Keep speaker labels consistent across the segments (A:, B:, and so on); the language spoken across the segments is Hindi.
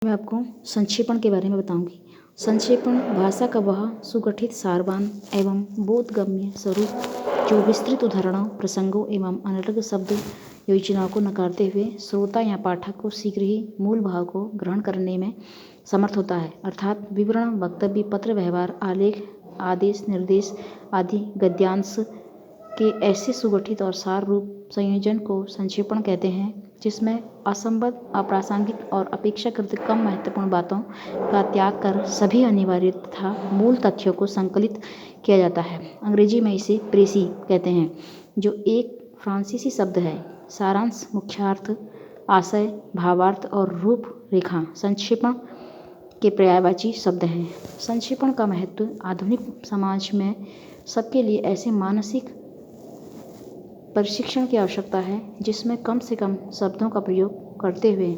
A: मैं आपको संक्षेपण के बारे में बताऊंगी। संक्षेपण भाषा का वह सुगठित सारवान एवं बोधगम्य स्वरूप जो विस्तृत उदाहरणों, प्रसंगों एवं अनर्गल शब्द योजनाओं को नकारते हुए श्रोता या पाठक को शीघ्र ही मूल भाव को ग्रहण करने में समर्थ होता है। अर्थात विवरण, वक्तव्य, पत्र व्यवहार, आलेख, आदेश, निर्देश आदि गद्यांश के ऐसे सुगठित और सार रूप संयोजन को संक्षेपण कहते हैं, जिसमें असंबद्ध, अप्रासंगिक और अपेक्षाकृत कम महत्वपूर्ण बातों का त्याग कर सभी अनिवार्य तथा मूल तथ्यों को संकलित किया जाता है। अंग्रेजी में इसे प्रेसी कहते हैं, जो एक फ्रांसीसी शब्द है। सारांश, मुख्यार्थ, आशय, भावार्थ और रूपरेखा संक्षेपण के पर्यायवाची शब्द हैं। संक्षेपण का महत्व आधुनिक समाज में सबके लिए ऐसे मानसिक प्रशिक्षण की आवश्यकता है, जिसमें कम से कम शब्दों का प्रयोग करते हुए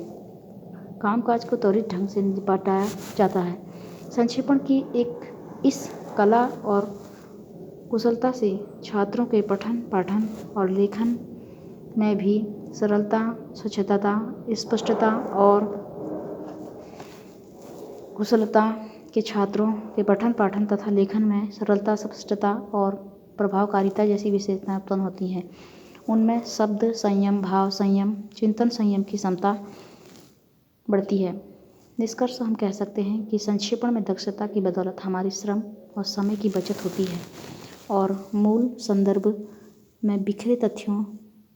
A: कामकाज को त्वरित ढंग से निपटाया जाता है। संक्षेपण की एक इस कला और कुशलता से छात्रों के पठन, पाठन और लेखन में भी सरलता, स्वच्छता, स्पष्टता और कुशलता के छात्रों के पठन, पाठन तथा लेखन में सरलता, स्पष्टता और प्रभावकारिता जैसी विशेषताएं उत्पन्न होती हैं। उनमें शब्द संयम, भाव संयम, चिंतन संयम की क्षमता बढ़ती है। निष्कर्ष हम कह सकते हैं कि संक्षेपण में दक्षता की बदौलत हमारी श्रम और समय की बचत होती है और मूल संदर्भ में बिखरे तथ्यों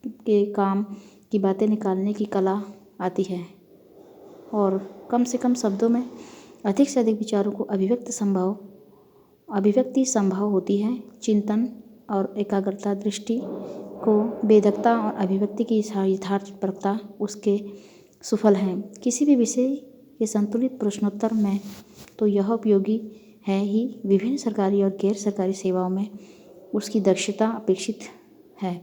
A: के काम की बातें निकालने की कला आती है और कम से कम शब्दों में अधिक से अधिक विचारों को अभिव्यक्ति संभव होती है। चिंतन और एकाग्रता, दृष्टि को वेधकता और अभिव्यक्ति की यथार्थपरकता उसके सुफल हैं। किसी भी विषय के संतुलित प्रश्नोत्तर में तो यह उपयोगी है ही, विभिन्न सरकारी और गैर सरकारी सेवाओं में उसकी दक्षता अपेक्षित है।